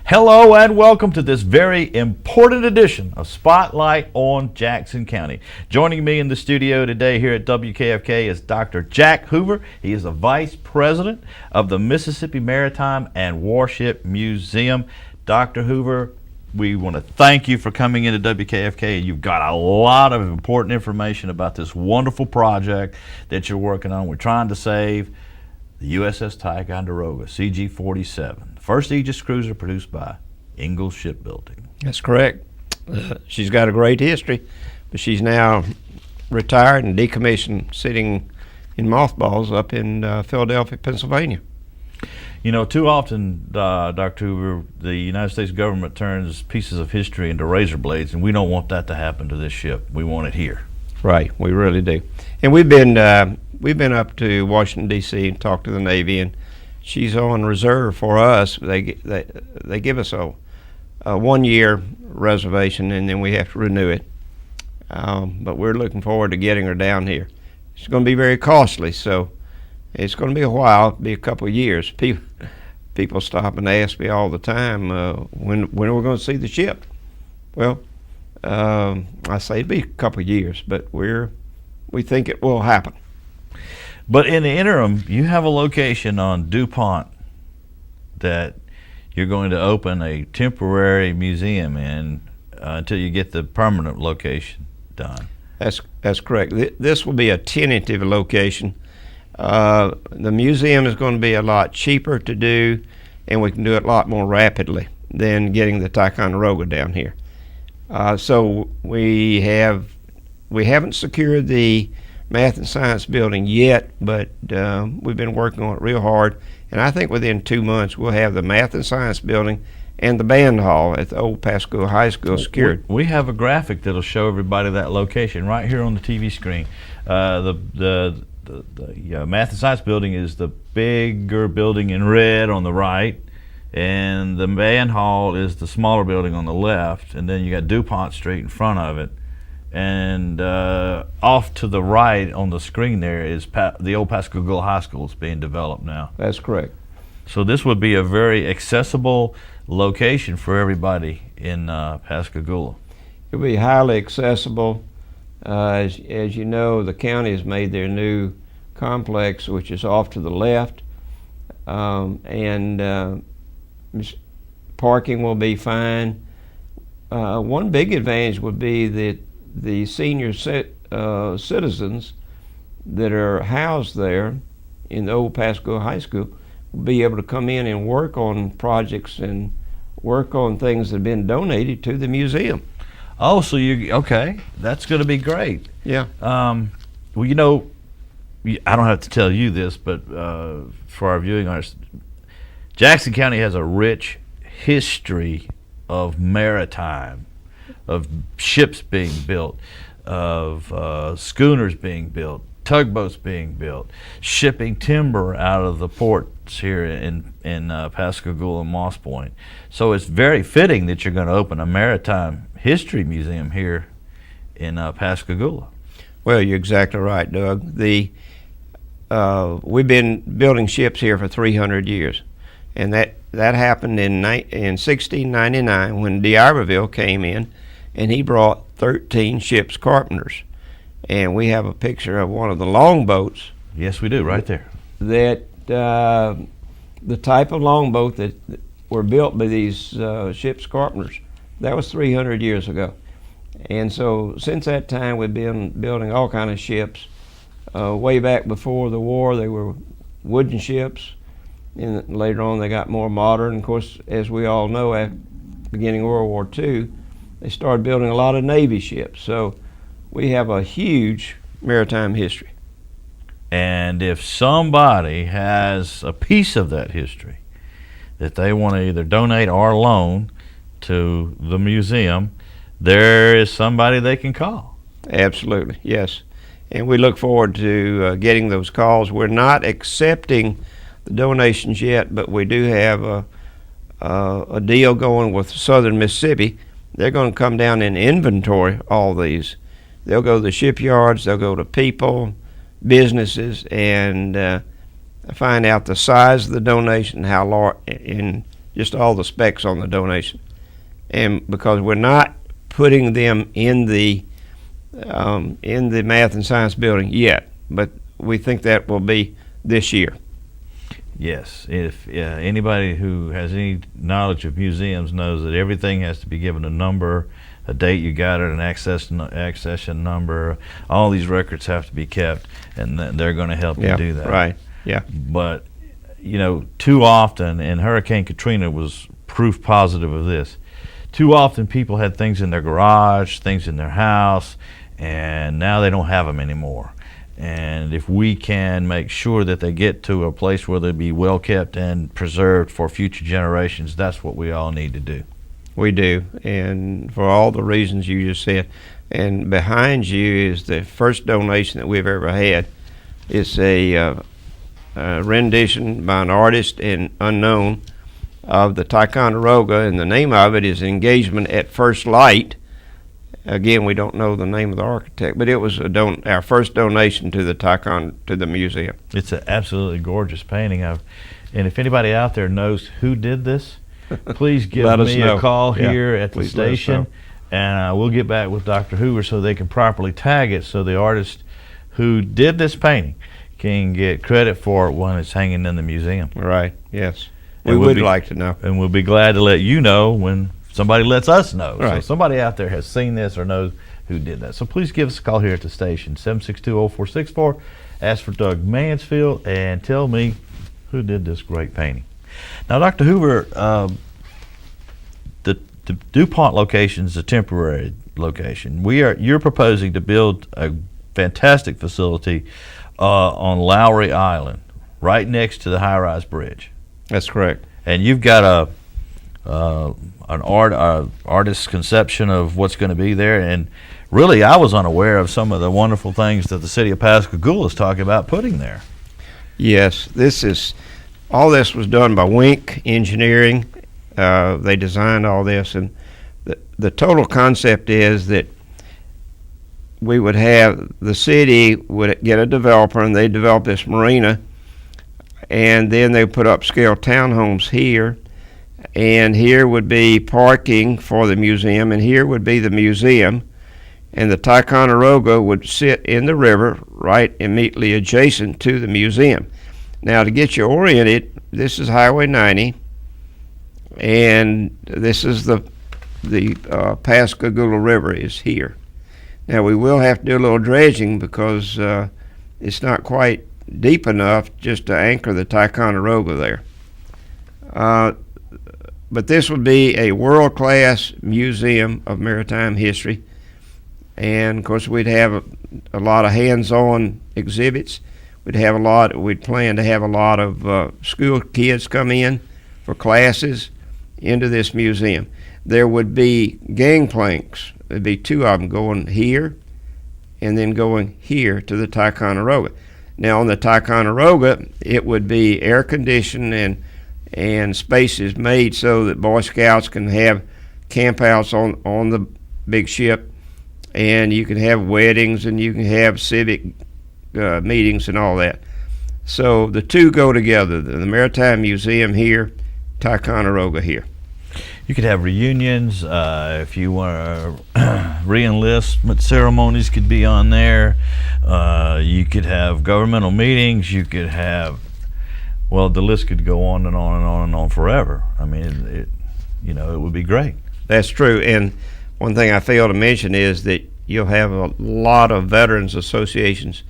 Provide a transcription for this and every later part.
Hello and welcome to this very important edition of Spotlight on Jackson County. Joining me in the studio today here at WKFK is Dr. Jack Hoover. He is the Vice President of the Mississippi Maritime and Warship Museum. Dr. Hoover, we want to thank you for coming into WKFK. You've got a lot of important information about this wonderful project that you're working on. We're trying to save the USS Ticonderoga, CG-47, first Aegis cruiser produced by Ingalls Shipbuilding. That's correct. She's got a great history, but she's now retired and decommissioned, sitting in mothballs up in Philadelphia, Pennsylvania. You know, too often, Dr. Hoover, the United States government turns pieces of history into razor blades, and we don't want that to happen to this ship. We want it here. Right, we really do. And we've been up to Washington, D.C. and talked to the Navy, and she's on reserve for us. They give us a 1-year reservation, and then we have to renew it. But we're looking forward to getting her down here. It's going to be very costly, so it's going to be a while, be a couple of years. People stop and ask me all the time, when are we going to see the ship? Well, I say it'll be a couple of years, but we think it will happen. But in the interim, you have a location on DuPont that you're going to open a temporary museum in until you get the permanent location done. That's correct. This will be a tentative location. The museum is going to be a lot cheaper to do, and we can do it a lot more rapidly than getting the Ticonderoga down here. So we haven't secured the Math and Science building yet, but we've been working on it real hard, and I think within 2 months we'll have the Math and Science building and the band hall at the old Pascagoula High School secured. We have a graphic that'll show everybody that location right here on the TV screen. The Math and Science building is the bigger building in red on the right, and the band hall is the smaller building on the left, and then you got DuPont Street in front of it. And off to the right on the screen there is the old Pascagoula High School is being developed now. That's correct. So this would be a very accessible location for everybody in Pascagoula. It will be highly accessible. As you know, the county has made their new complex, which is off to the left, and parking will be fine. One big advantage would be that the senior citizens that are housed there in the old Pascagoula High School will be able to come in and work on projects and work on things that have been donated to the museum. Oh, so okay, that's going to be great. Yeah. Well, you know, I don't have to tell you this, but for our viewing audience, Jackson County has a rich history of maritime, of ships being built, of schooners being built, tugboats being built, shipping timber out of the ports here in Pascagoula and Moss Point. So it's very fitting that you're going to open a maritime history museum here in Pascagoula. Well, you're exactly right, Doug. We've been building ships here for 300 years, and that happened in 1699 when D'Iberville came in, and he brought 13 ship's carpenters. And we have a picture of one of the longboats. Yes, we do, right there. That the type of longboat that were built by these ship's carpenters, that was 300 years ago. And so since that time, we've been building all kind of ships. Way back before the war, they were wooden ships. And later on, they got more modern. Of course, as we all know, at the beginning of World War II, they started building a lot of Navy ships. So we have a huge maritime history. And if somebody has a piece of that history that they want to either donate or loan to the museum, there is somebody they can call. Absolutely, yes. And we look forward to getting those calls. We're not accepting the donations yet, but we do have a deal going with Southern Mississippi. They're going to come down and inventory all these. They'll go to the shipyards, they'll go to people, businesses, and find out the size of the donation, how large, and just all the specs on the donation. And because we're not putting them in the math and science building yet, but we think that will be this year. Yes, if anybody who has any knowledge of museums knows that everything has to be given a number, a date you got it, an accession number. All these records have to be kept, and they're going to help you do that. Right. Yeah. But too often, and Hurricane Katrina was proof positive of this. Too often, people had things in their garage, things in their house, and now they don't have them anymore. And if we can make sure that they get to a place where they'll be well kept and preserved for future generations, that's what we all need to do. We do, and for all the reasons you just said. And behind you is the first donation that we've ever had. It's a rendition by an artist and unknown of the Ticonderoga, and the name of it is Engagement at First Light. Again, we don't know the name of the architect, but it was our first donation to the museum. It's an absolutely gorgeous painting and if anybody out there knows who did this, please give me a call here at the station, and we'll get back with Dr. Hoover so they can properly tag it so the artist who did this painting can get credit for it when it's hanging in the museum. Right, yes. We would like to know. And we'll be glad to let you know when somebody lets us know. Right. So somebody out there has seen this or knows who did that. So please give us a call here at the station, 762-0464. Ask for Doug Mansfield and tell me who did this great painting. Now, Dr. Hoover, the DuPont location is a temporary location. You're proposing to build a fantastic facility on Lowry Island, right next to the high-rise bridge. That's correct. And you've got an artist's conception of what's going to be there. And really, I was unaware of some of the wonderful things that the city of Pascagoula is talking about putting there. Yes, all this was done by Wink Engineering. They designed all this, and the total concept is that we would have, the city would get a developer, and they develop this marina, and then they put upscale townhomes here, and here would be parking for the museum, and here would be the museum, and the Ticonderoga would sit in the river right immediately adjacent to the museum. Now, to get you oriented, this is Highway 90, and this is the Pascagoula River is here. Now, we will have to do a little dredging because it's not quite deep enough just to anchor the Ticonderoga there. But this would be a world-class museum of maritime history. And, of course, we'd have a lot of hands-on exhibits. We'd plan to have a lot of school kids come in for classes into this museum. There would be gangplanks. There'd be two of them going here and then going here to the Ticonderoga. Now, on the Ticonderoga, it would be air-conditioned and spaces made so that Boy Scouts can have campouts on the big ship, and you can have weddings and you can have civic meetings and all that. So the two go together, the Maritime Museum here, Ticonderoga here. You could have reunions, if you want re-enlistment ceremonies could be on there. You could have governmental meetings. You could have, well, the list could go on and on and on and on forever. I mean, it would be great. That's true. And one thing I failed to mention is that you'll have a lot of veterans associations,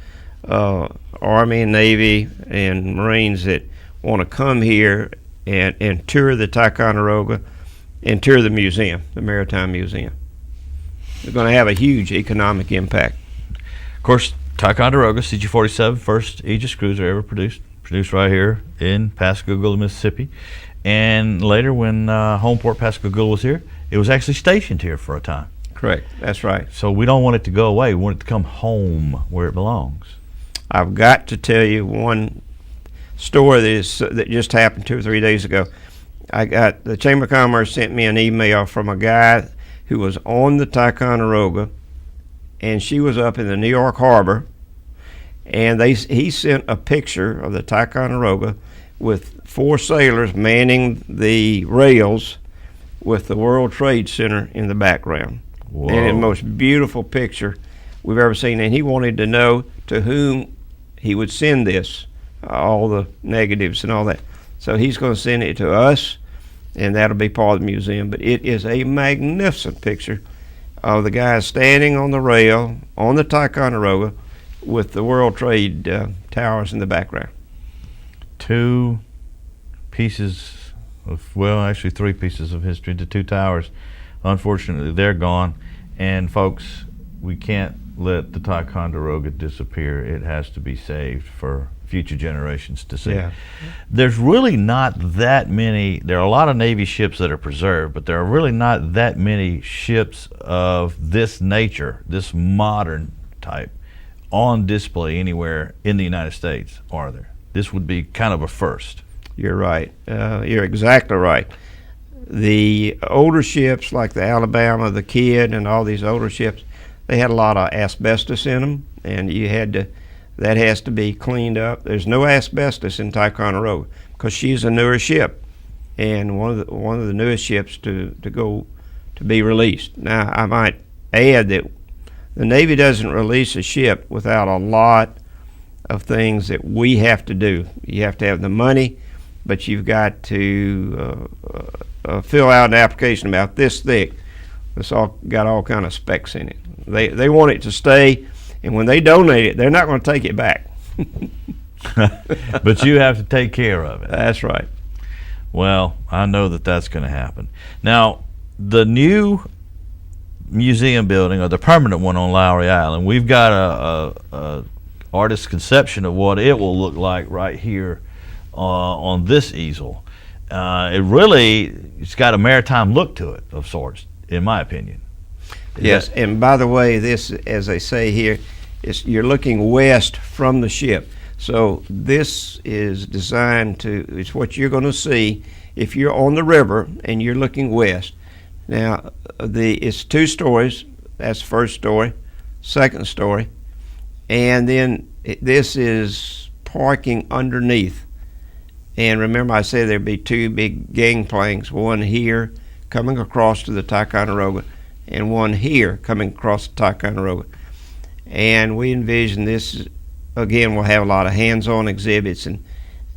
Army and Navy and Marines that want to come here and tour the Ticonderoga and tour the museum, the Maritime Museum. They're going to have a huge economic impact. Of course, Ticonderoga, CG-47, first Aegis cruiser ever produced right here in Pascagoula, Mississippi. And later when Homeport Pascagoula was here, it was actually stationed here for a time. Correct, that's right. So we don't want it to go away. We want it to come home where it belongs. I've got to tell you one story that just happened 2 or 3 days ago. The Chamber of Commerce sent me an email from a guy who was on the Ticonderoga, and she was up in the New York Harbor, and he sent a picture of the Ticonderoga with 4 sailors manning the rails with the World Trade Center in the background. Whoa. And the most beautiful picture we've ever seen. And he wanted to know to whom he would send this, all the negatives and all that. So he's going to send it to us, and that'll be part of the museum. But it is a magnificent picture of the guys standing on the rail on the Ticonderoga with the World Trade Towers in the background. 2 pieces of, well, actually 3 pieces of history. The 2 towers, unfortunately, they're gone. And folks, we can't let the Ticonderoga disappear. It has to be saved for future generations to see. Yeah. There's really not that many, there are a lot of Navy ships that are preserved, but there are really not that many ships of this nature, this modern type, on display anywhere in the United States, are there? This would be kind of a first. You're right. You're exactly right. The older ships like the Alabama, the Kidd, and all these older ships, they had a lot of asbestos in them, and that has to be cleaned up. There's no asbestos in Ticonderoga because she's a newer ship, and one of the newest ships to be released. Now, I might add that the Navy doesn't release a ship without a lot of things that we have to do. You have to have the money, but you've got to fill out an application about this thick. It's all got all kind of specs in it. They want it to stay, and when they donate it, they're not going to take it back. But you have to take care of it. That's right. Well, I know that that's going to happen. Now, the new museum building, or the permanent one on Lowry Island, we've got a artist's conception of what it will look like right here on this easel. It's got a maritime look to it of sorts, in my opinion. Yes, and by the way, this, as they say here, you're looking west from the ship. So this is designed to, it's what you're going to see if you're on the river and you're looking west. Now, it's 2 stories. That's the first story, second story, and then this is parking underneath. And remember, I said there'd be 2 big gangplanks, one here coming across to the Ticonderoga, and one here coming across the Ticonderoga. And we envision this, again, will have a lot of hands-on exhibits and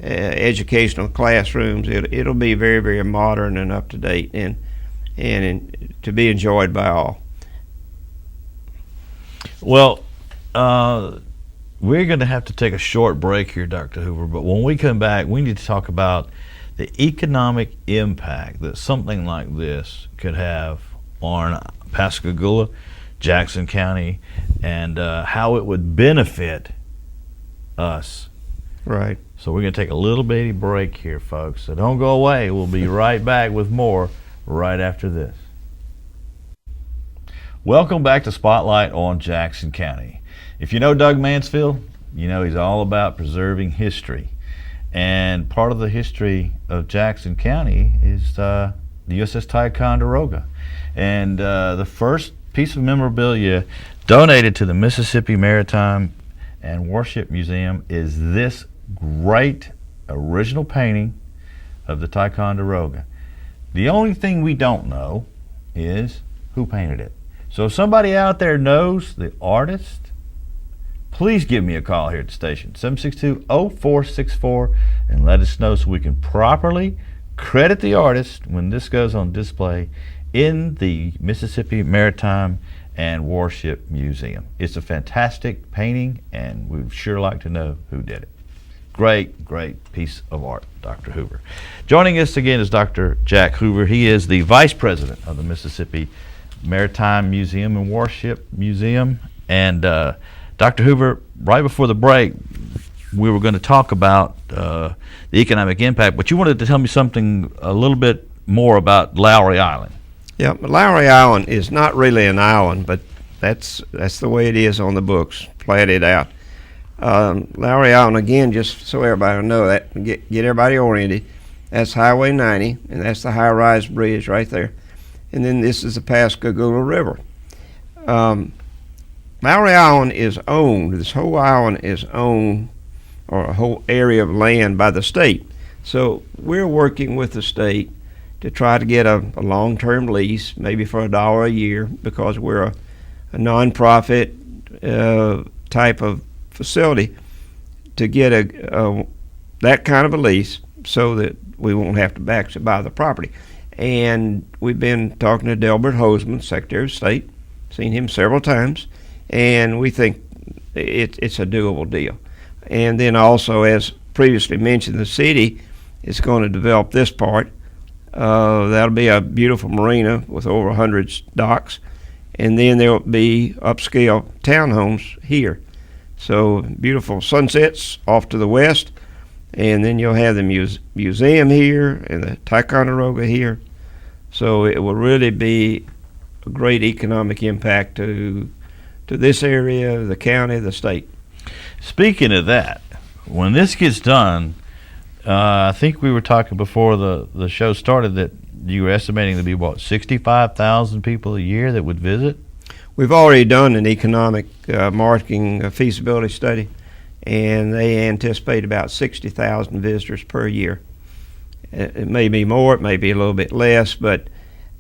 educational classrooms. It'll be very, very modern and up-to-date, and to be enjoyed by all. Well, we're going to have to take a short break here, Dr. Hoover, but when we come back, we need to talk about the economic impact that something like this could have on Pascagoula, Jackson County, and how it would benefit us. Right. So we're going to take a little bitty break here, folks. So don't go away. We'll be right back with more right after this. Welcome back to Spotlight on Jackson County. If you know Doug Mansfield, you know he's all about preserving history. And part of the history of Jackson County is the USS Ticonderoga. And the first piece of memorabilia donated to the Mississippi Maritime and Warship Museum is this great original painting of the Ticonderoga. The only thing we don't know is who painted it. So if somebody out there knows the artist, please give me a call here at the station, 762-0464, and let us know so we can properly credit the artist when this goes on display in the Mississippi Maritime and Warship Museum. It's a fantastic painting, and we'd sure like to know who did it. Great, great piece of art, Dr. Hoover. Joining us again is Dr. Jack Hoover. He is the Vice President of the Mississippi Maritime Museum and Warship Museum. And Dr. Hoover, right before the break, we were going to talk about the economic impact, but you wanted to tell me something a little bit more about Lowry Island. Yeah, Lowry Island is not really an island, but that's the way it is on the books, platted out. Lowry Island, again, just so everybody will know that, get everybody oriented, that's Highway 90, and that's the high-rise bridge right there. And then this is the Pascagoula River. Lowry Island is owned, this whole island is owned, or a whole area of land by the state. So we're working with the state to try to get a long-term lease, maybe for $1 a year, because we're a nonprofit type of facility, to get that kind of a lease so that we won't have to actually buy the property. And we've been talking to Delbert Hosemann, Secretary of State, seen him several times, and we think it's a doable deal. And then also, as previously mentioned, the city is going to develop this part. That'll be a beautiful marina with over 100 docks, and then there'll be upscale townhomes here. So beautiful sunsets off to the west, and then you'll have the museum here and the Ticonderoga here. So it will really be a great economic impact to this area, the county, the state. Speaking of that, when this gets done, I think we were talking before the show started that you were estimating to be, 65,000 people a year that would visit? We've already done an economic marketing feasibility study, and they anticipate about 60,000 visitors per year. It may be more, it may be a little bit less, but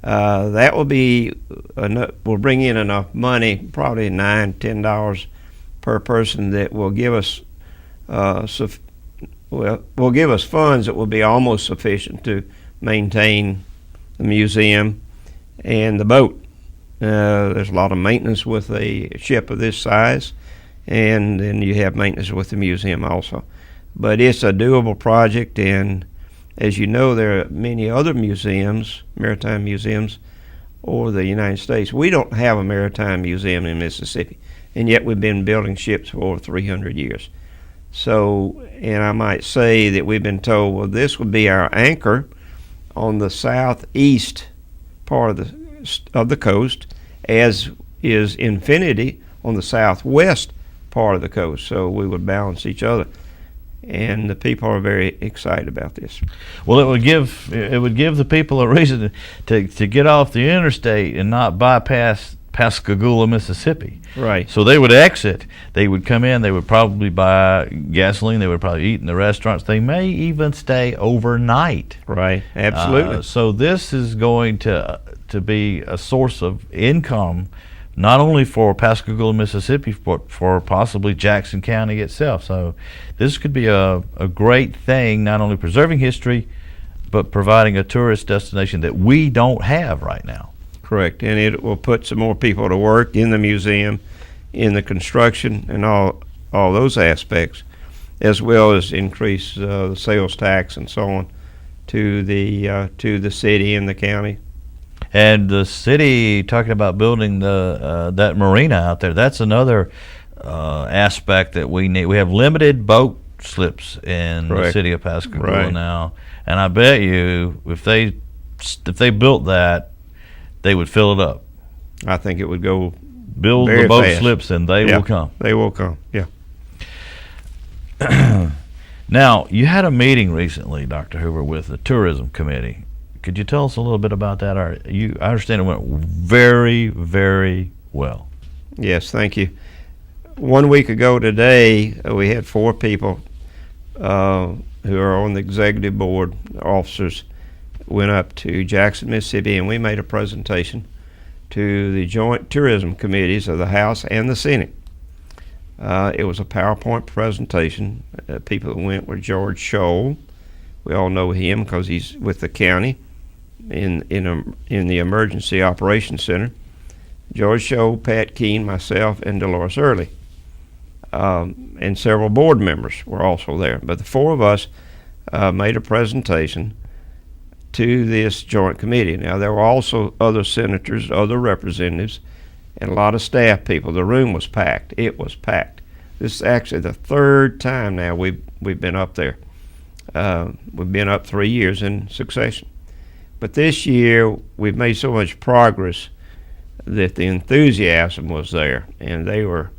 that will be will bring in enough money, probably $9-10 per person, that will give us will give us funds that will be almost sufficient to maintain the museum and the boat. There's a lot of maintenance with a ship of this size, and then you have maintenance with the museum also. But it's a doable project, and as you know, there are many other museums, maritime museums, over the United States. We don't have a maritime museum in Mississippi, and yet we've been building ships for over 300 years. So, and I might say that we've been told, well, this would be our anchor on the southeast part of the coast, as is Infinity on the southwest part of the coast. So we would balance each other, and the people are very excited about this. Well, it would give the people a reason to get off the interstate and not bypass Pascagoula, Mississippi. Right. So they would exit. They would come in. They would probably buy gasoline. They would probably eat in the restaurants. They may even stay overnight. Right. Absolutely. So this is going to be a source of income, not only for Pascagoula, Mississippi, but for possibly Jackson County itself. So this could be a great thing, not only preserving history, but providing a tourist destination that we don't have right now. Correct, and it will put some more people to work in the museum, in the construction, and all those aspects, as well as increase the sales tax and so on to the city and the county. And the city, talking about building that marina out there, that's another aspect that we need. We have limited boat slips in the city of Pascagoula now, and I bet you if they built that, they would fill it up. I think it would go build very the boat fast. slips, and they will come. They will come. Yeah. Now, you had a meeting recently, Dr. Hoover, with the tourism committee. Could you tell us a little bit about that? I understand it went very, very well. Yes, thank you. 1 week ago today, we had 4 people who are on the executive board, officers, went up to Jackson, Mississippi, and we made a presentation to the joint tourism committees of the House and the Senate. It was a PowerPoint presentation. People that went were George Scholl. We all know him because he's with the county in the Emergency Operations Center. George Scholl, Pat Keene, myself, and Dolores Early. And several board members were also there. But the 4 of us made a presentation to this joint committee. Now, there were also other senators, other representatives, and a lot of staff people. The room was packed. It was packed. This is actually the 3rd time now we've been up there. We've been up 3 years in succession. But this year, we've made so much progress that the enthusiasm was there. And they were,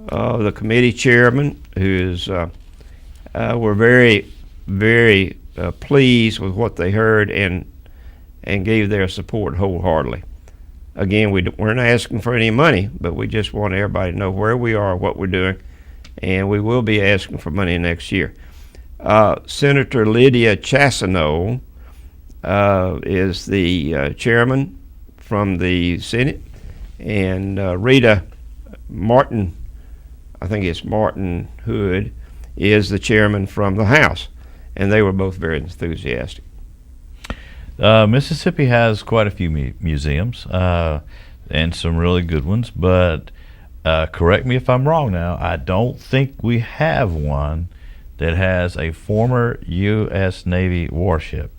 the committee chairman, were very, very pleased with what they heard and gave their support wholeheartedly. Again, we're not asking for any money, but we just want everybody to know where we are, what we're doing, and we will be asking for money next year. Senator Lydia Chasanow is the chairman from the Senate, and Rita Martin, I think it's Martin Hood, is the chairman from the House, and they were both very enthusiastic. Mississippi has quite a few museums and some really good ones, but correct me if I'm wrong now, I don't think we have one that has a former U.S. Navy warship.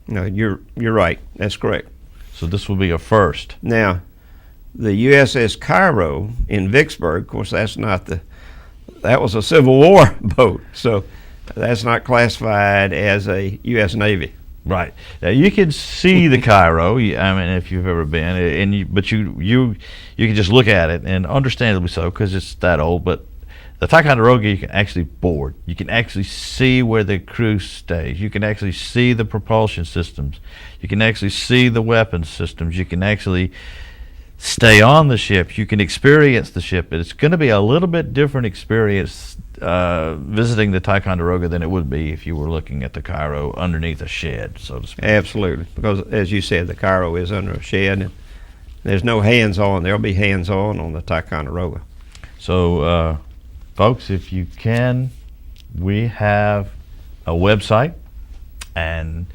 No, you're right. That's correct. So this will be a first. Now, the USS Cairo in Vicksburg, of course, that was a Civil War boat, so that's not classified as a U.S. Navy. Right. Now you can see the Cairo. I mean, if you've ever been, but you can just look at it, and understandably so, because it's that old. But the Ticonderoga, you can actually board. You can actually see where the crew stays. You can actually see the propulsion systems. You can actually see the weapons systems. You can actually stay on the ship. You can experience the ship. It's going to be a little bit different experience visiting the Ticonderoga than it would be if you were looking at the Cairo underneath a shed, so to speak. Absolutely, because as you said, the Cairo is under a shed, and there's no hands-on. There'll be hands-on the Ticonderoga. So, folks, if you can, we have a website, and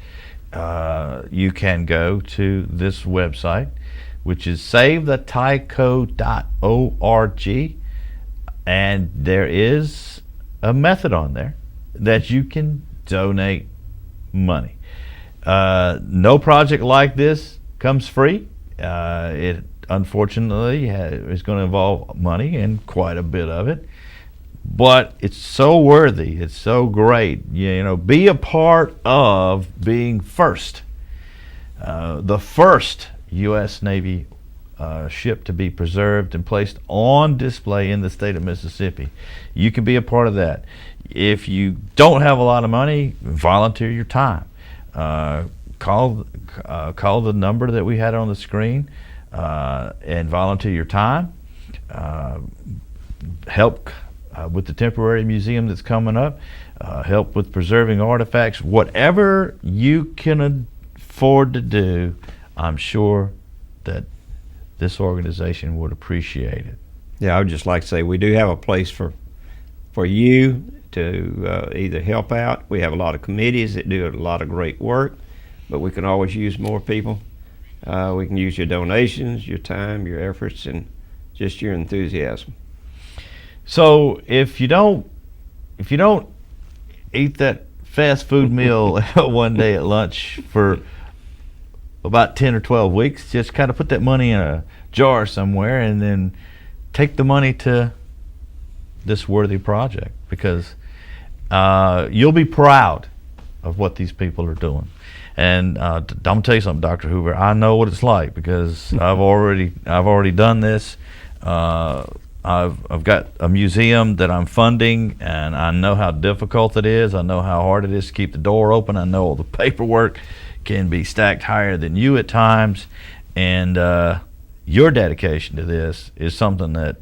you can go to this website, which is savethetyco.org, and there is a method on there that you can donate money. No project like this comes free. It unfortunately is going to involve money, and quite a bit of it, but it's so worthy. It's so great. You know, be a part of being first, the first U.S. Navy ship to be preserved and placed on display in the state of Mississippi. You can be a part of that. If you don't have a lot of money, volunteer your time. Call the number that we had on the screen and volunteer your time. Help with the temporary museum that's coming up. Help with preserving artifacts. Whatever you can afford to do, I'm sure that this organization would appreciate it. Yeah, I would just like to say we do have a place for you to either help out. We have a lot of committees that do a lot of great work, but we can always use more people. We can use your donations, your time, your efforts, and just your enthusiasm. So if you don't eat that fast food meal one day at lunch for about 10 or 12 weeks, just kind of put that money in a jar somewhere and then take the money to this worthy project, because you'll be proud of what these people are doing. And I'm gonna tell you something, Dr. Hoover. I know what it's like, because I've already done this. I've got a museum that I'm funding, and I know how difficult it is. I know how hard it is to keep the door open. I know all the paperwork can be stacked higher than you at times, and your dedication to this is something that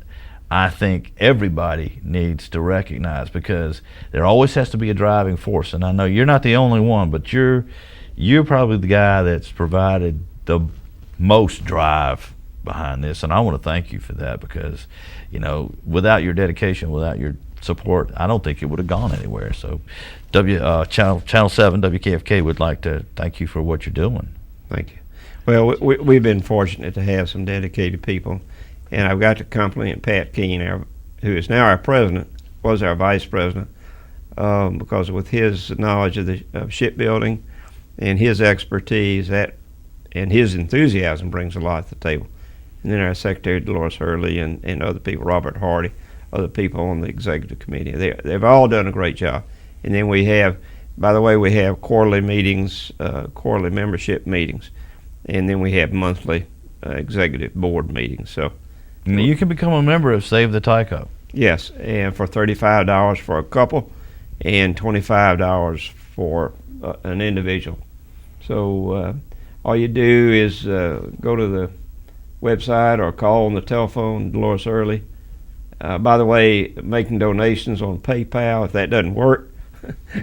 I think everybody needs to recognize, because there always has to be a driving force. And I know you're not the only one, but you're probably the guy that's provided the most drive behind this, and I want to thank you for that, because without your dedication, without your support, I don't think it would have gone anywhere. So Channel 7 WKFK would like to thank you for what you're doing. Thank you. Well, we've been fortunate to have some dedicated people, and I've got to compliment Pat Keene, who is now our president, was our vice president, because with his knowledge of shipbuilding and his expertise, and his enthusiasm brings a lot to the table. And then our Secretary Dolores Hurley and other people, Robert Hardy, other people on the executive committee. They've all done a great job. And then we have quarterly meetings, quarterly membership meetings, and then we have monthly executive board meetings. So you can become a member of Save the Tyco. Yes, and for $35 for a couple and $25 for an individual. So all you do is go to the website or call on the telephone, Dolores Early. By the way, making donations on PayPal, if that doesn't work,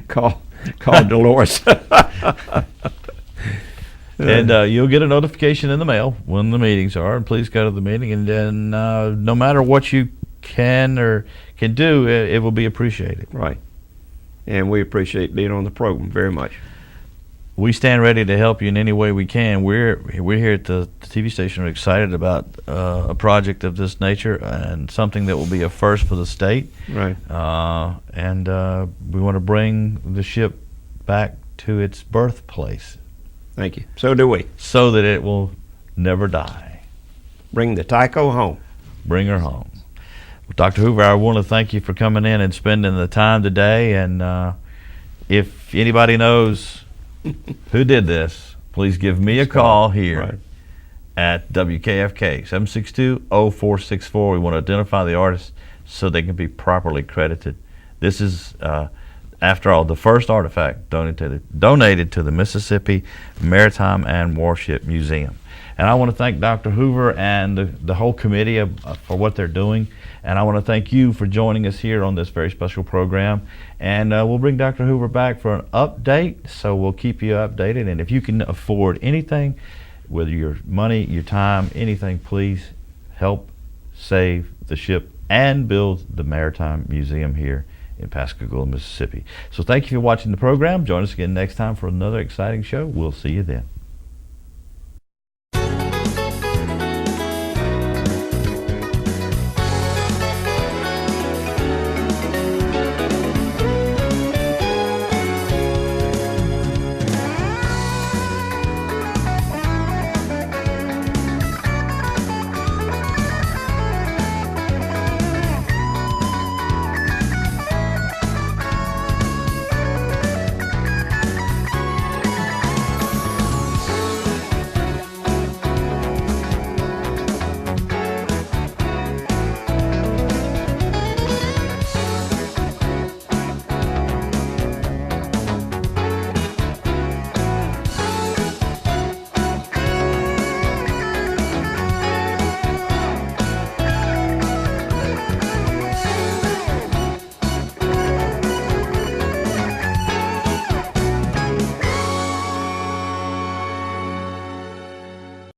call Dolores. And you'll get a notification in the mail when the meetings are, and please go to the meeting. And then no matter what you can do, it will be appreciated. Right. And we appreciate being on the program very much. We stand ready to help you in any way we can. We're here at the TV station. We're excited about a project of this nature and something that will be a first for the state. Right. And we want to bring the ship back to its birthplace. Thank you. So do we. So that it will never die. Bring the Tyco home. Bring her home. Well, Dr. Hoover, I want to thank you for coming in and spending the time today. And if anybody knows who did this, please give me a call here at WKFK, 762-0464. We want to identify the artist so they can be properly credited. This is, after all, the first artifact donated to the Mississippi Maritime and Warship Museum. And I want to thank Dr. Hoover and the whole committee for what they're doing. And I want to thank you for joining us here on this very special program. And we'll bring Dr. Hoover back for an update, so we'll keep you updated. And if you can afford anything, whether your money, your time, anything, please help save the ship and build the Maritime Museum here in Pascagoula, Mississippi. So thank you for watching the program. Join us again next time for another exciting show. We'll see you then.